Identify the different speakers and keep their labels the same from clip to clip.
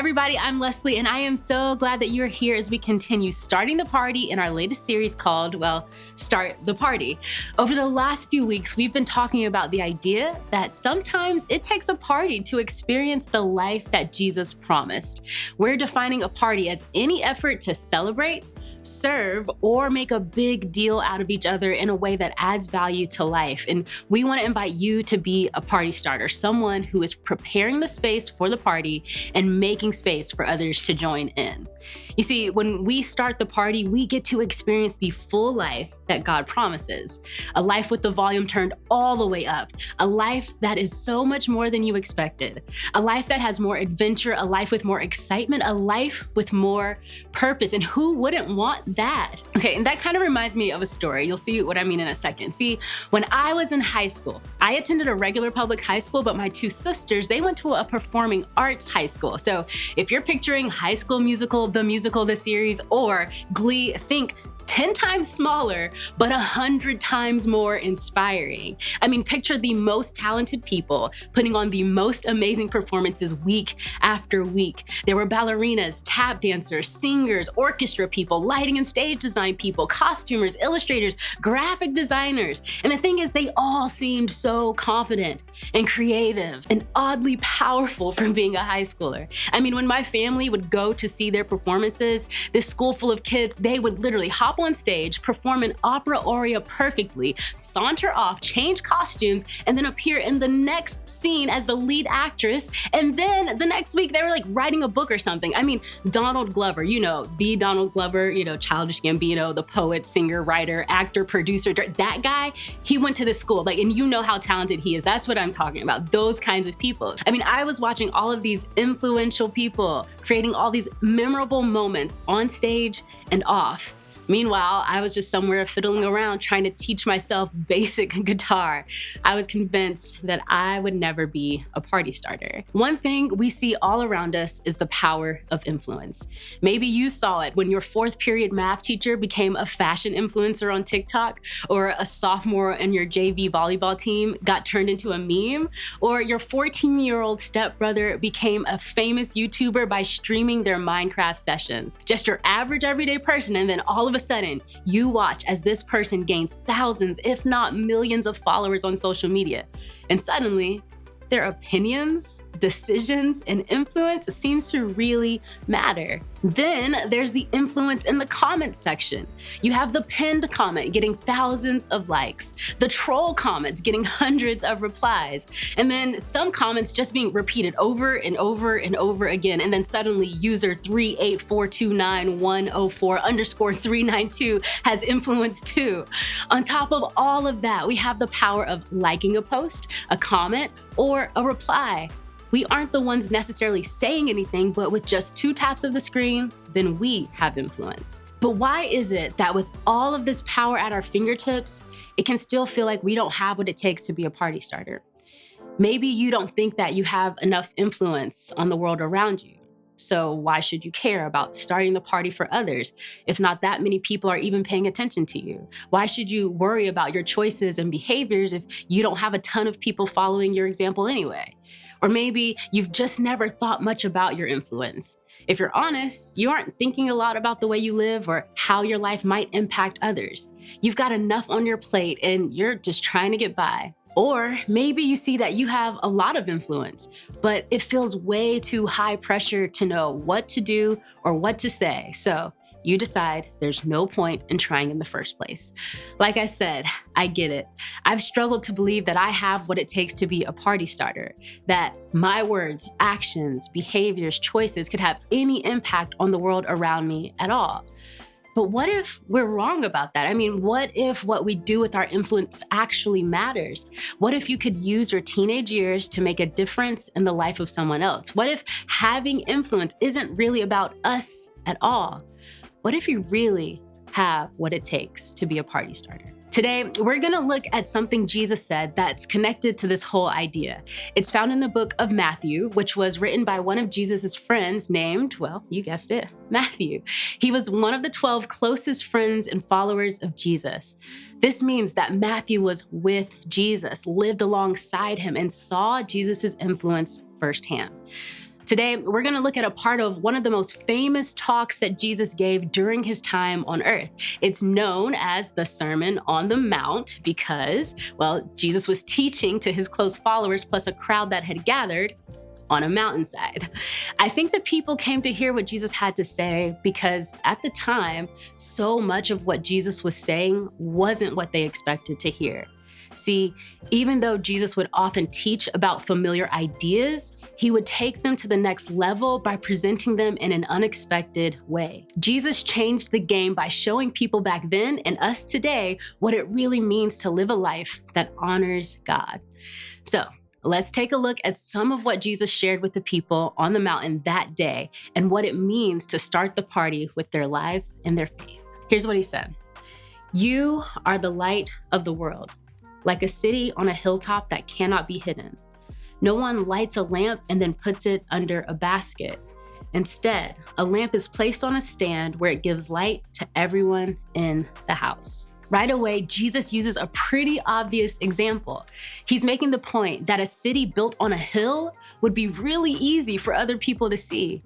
Speaker 1: everybody, I'm Leslie, and I am so glad that you're here as we continue starting the party in our latest series called, Start the Party. Over the last few weeks, we've been talking about the idea that sometimes it takes a party to experience the life that Jesus promised. We're defining a party as any effort to celebrate, serve, or make a big deal out of each other in a way that adds value to life. And we want to invite you to be a party starter, someone who is preparing the space for the party and making space for others to join in. You see, when we start the party, we get to experience the full life that God promises. A life with the volume turned all the way up. A life that is so much more than you expected. A life that has more adventure, a life with more excitement, a life with more purpose. And who wouldn't want that? Okay, and that kind of reminds me of a story. You'll see what I mean in a second. See, when I was in high school, I attended a regular public high school, but my two sisters, they went to a performing arts high school. So if you're picturing High School Musical, the musical, the series, or Glee, think 10 times smaller, but 100 times more inspiring. I mean, picture the most talented people putting on the most amazing performances week after week. There were ballerinas, tap dancers, singers, orchestra people, lighting and stage design people, costumers, illustrators, graphic designers. And the thing is, they all seemed so confident and creative and oddly powerful for being a high schooler. I mean, when my family would go to see their performances, this school full of kids, they would literally hop on stage, perform an opera aria perfectly, saunter off, change costumes, and then appear in the next scene as the lead actress. And then the next week, they were like writing a book or something. I mean, Donald Glover, the Donald Glover, Childish Gambino, the poet, singer, writer, actor, producer, that guy, he went to this school, and you know how talented he is. That's what I'm talking about, those kinds of people. I mean, I was watching all of these influential people creating all these memorable moments on stage and off. Meanwhile, I was just somewhere fiddling around trying to teach myself basic guitar. I was convinced that I would never be a party starter. One thing we see all around us is the power of influence. Maybe you saw it when your fourth period math teacher became a fashion influencer on TikTok, or a sophomore in your JV volleyball team got turned into a meme, or your 14-year-old stepbrother became a famous YouTuber by streaming their Minecraft sessions. Just your average everyday person, and then all of a sudden, you watch as this person gains thousands, if not millions of followers on social media. And suddenly, their opinions, decisions, and influence seems to really matter. Then there's the influence in the comments section. You have the pinned comment getting thousands of likes, the troll comments getting hundreds of replies, and then some comments just being repeated over and over and over again. And then suddenly user 384291004_392 has influence too. On top of all of that, we have the power of liking a post, a comment, or a reply. We aren't the ones necessarily saying anything, but with just 2 taps of the screen, then we have influence. But why is it that with all of this power at our fingertips, it can still feel like we don't have what it takes to be a party starter? Maybe you don't think that you have enough influence on the world around you. So why should you care about starting the party for others if not that many people are even paying attention to you? Why should you worry about your choices and behaviors if you don't have a ton of people following your example anyway? Or maybe you've just never thought much about your influence. If you're honest, you aren't thinking a lot about the way you live or how your life might impact others. You've got enough on your plate and you're just trying to get by. Or maybe you see that you have a lot of influence, but it feels way too high pressure to know what to do or what to say. So you decide there's no point in trying in the first place. Like I said, I get it. I've struggled to believe that I have what it takes to be a party starter, that my words, actions, behaviors, choices could have any impact on the world around me at all. But what if we're wrong about that? I mean, what if what we do with our influence actually matters? What if you could use your teenage years to make a difference in the life of someone else? What if having influence isn't really about us at all? What if you really have what it takes to be a party starter? Today, we're gonna look at something Jesus said that's connected to this whole idea. It's found in the book of Matthew, which was written by one of Jesus's friends named, well, you guessed it, Matthew. He was one of the 12 closest friends and followers of Jesus. This means that Matthew was with Jesus, lived alongside him, and saw Jesus's influence firsthand. Today, we're going to look at a part of one of the most famous talks that Jesus gave during his time on earth. It's known as the Sermon on the Mount because, well, Jesus was teaching to his close followers plus a crowd that had gathered on a mountainside. I think the people came to hear what Jesus had to say because at the time, so much of what Jesus was saying wasn't what they expected to hear. See, even though Jesus would often teach about familiar ideas, he would take them to the next level by presenting them in an unexpected way. Jesus changed the game by showing people back then and us today what it really means to live a life that honors God. So, let's take a look at some of what Jesus shared with the people on the mountain that day and what it means to start the party with their life and their faith. Here's what he said. You are the light of the world, like a city on a hilltop that cannot be hidden. No one lights a lamp and then puts it under a basket. Instead, a lamp is placed on a stand where it gives light to everyone in the house. Right away, Jesus uses a pretty obvious example. He's making the point that a city built on a hill would be really easy for other people to see.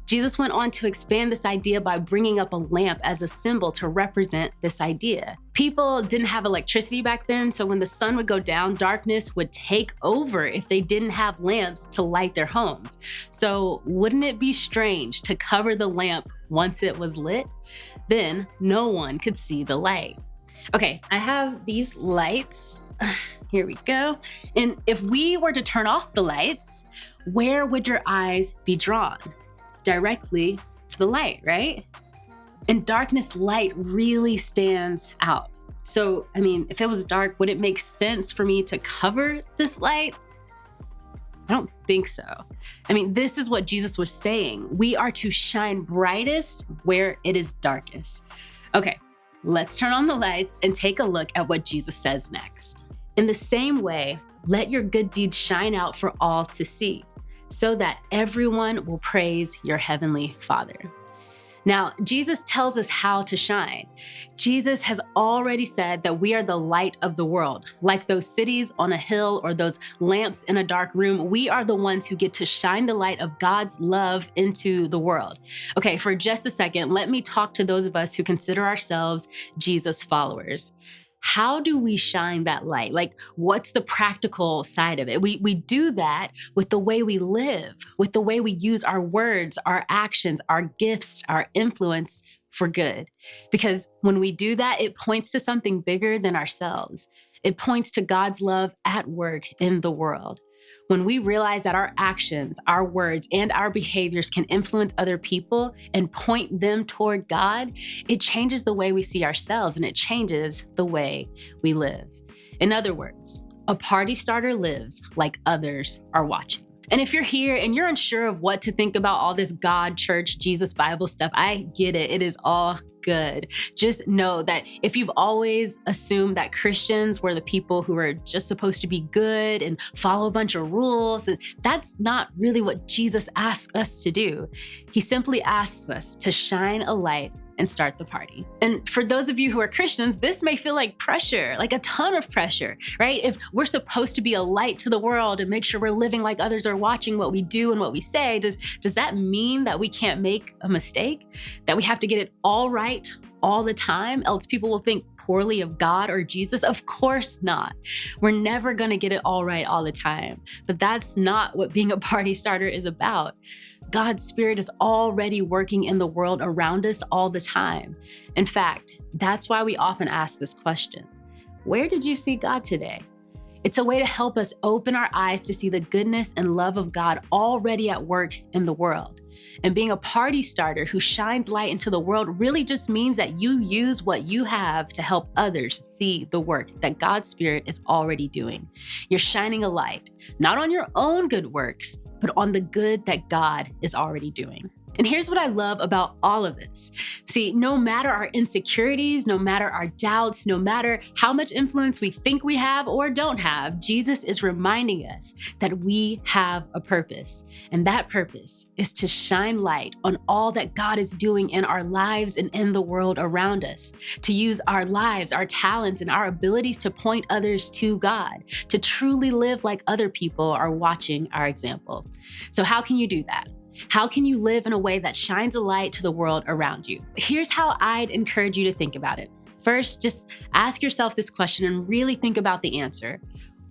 Speaker 1: Jesus went on to expand this idea by bringing up a lamp as a symbol to represent this idea. People didn't have electricity back then, so when the sun would go down, darkness would take over if they didn't have lamps to light their homes. So wouldn't it be strange to cover the lamp once it was lit? Then no one could see the light. Okay, I have these lights. Here we go. And if we were to turn off the lights, where would your eyes be drawn? Directly to the light, right? In darkness, light really stands out. So, if it was dark, would it make sense for me to cover this light? I don't think so. This is what Jesus was saying. We are to shine brightest where it is darkest. Okay. Let's turn on the lights and take a look at what Jesus says next. In the same way, let your good deeds shine out for all to see, so that everyone will praise your heavenly Father. Now, Jesus tells us how to shine. Jesus has already said that we are the light of the world. Like those cities on a hill or those lamps in a dark room, we are the ones who get to shine the light of God's love into the world. Okay, for just a second, let me talk to those of us who consider ourselves Jesus followers. How do we shine that light? What's the practical side of it? We do that with the way we live, with the way we use our words, our actions, our gifts, our influence for good. Because when we do that, it points to something bigger than ourselves. It points to God's love at work in the world. When we realize that our actions, our words, and our behaviors can influence other people and point them toward God, it changes the way we see ourselves and it changes the way we live. In other words, a party starter lives like others are watching. And if you're here and you're unsure of what to think about all this God, church, Jesus, Bible stuff, I get it. It is all good. Just know that if you've always assumed that Christians were the people who are just supposed to be good and follow a bunch of rules, that's not really what Jesus asks us to do. He simply asks us to shine a light and start the party. And for those of you who are Christians, this may feel like pressure, like a ton of pressure, right? If we're supposed to be a light to the world and make sure we're living like others are watching what we do and what we say, does that mean that we can't make a mistake? That we have to get it all right all the time, else people will think poorly of God or Jesus? Of course not. We're never gonna get it all right all the time. But that's not what being a party starter is about. God's Spirit is already working in the world around us all the time. In fact, that's why we often ask this question: where did you see God today? It's a way to help us open our eyes to see the goodness and love of God already at work in the world. And being a party starter who shines light into the world really just means that you use what you have to help others see the work that God's Spirit is already doing. You're shining a light, not on your own good works, but on the good that God is already doing. And here's what I love about all of this. See, no matter our insecurities, no matter our doubts, no matter how much influence we think we have or don't have, Jesus is reminding us that we have a purpose. And that purpose is to shine light on all that God is doing in our lives and in the world around us, to use our lives, our talents, and our abilities to point others to God, to truly live like other people are watching our example. So how can you do that? How can you live in a way that shines a light to the world around you? Here's how I'd encourage you to think about it. First, just ask yourself this question and really think about the answer.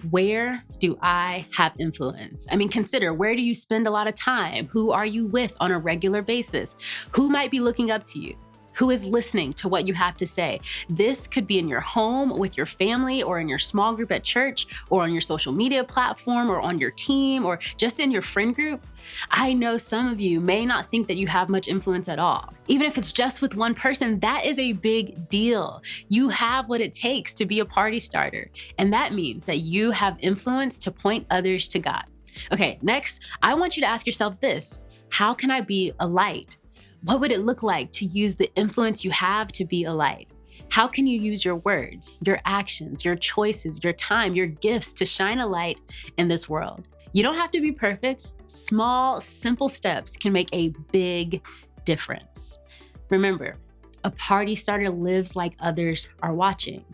Speaker 1: Where do I have influence? I mean, consider, where do you spend a lot of time? Who are you with on a regular basis? Who might be looking up to you? Who is listening to what you have to say? This could be in your home, with your family, or in your small group at church, or on your social media platform, or on your team, or just in your friend group. I know some of you may not think that you have much influence at all. Even if it's just with one person, that is a big deal. You have what it takes to be a party starter. And that means that you have influence to point others to God. Okay, next, I want you to ask yourself this: how can I be a light? What would it look like to use the influence you have to be a light? How can you use your words, your actions, your choices, your time, your gifts to shine a light in this world? You don't have to be perfect. Small, simple steps can make a big difference. Remember, a party starter lives like others are watching.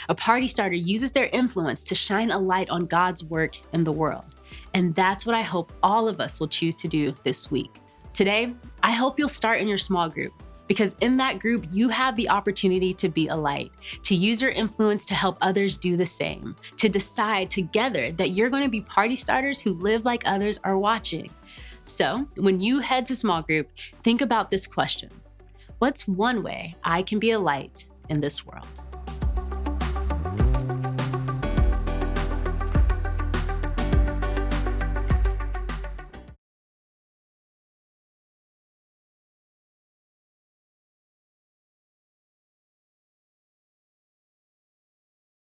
Speaker 1: A party starter uses their influence to shine a light on God's work in the world. And that's what I hope all of us will choose to do this week. Today, I hope you'll start in your small group, because in that group, you have the opportunity to be a light, to use your influence to help others do the same, to decide together that you're going to be party starters who live like others are watching. So when you head to small group, think about this question: what's one way I can be a light in this world?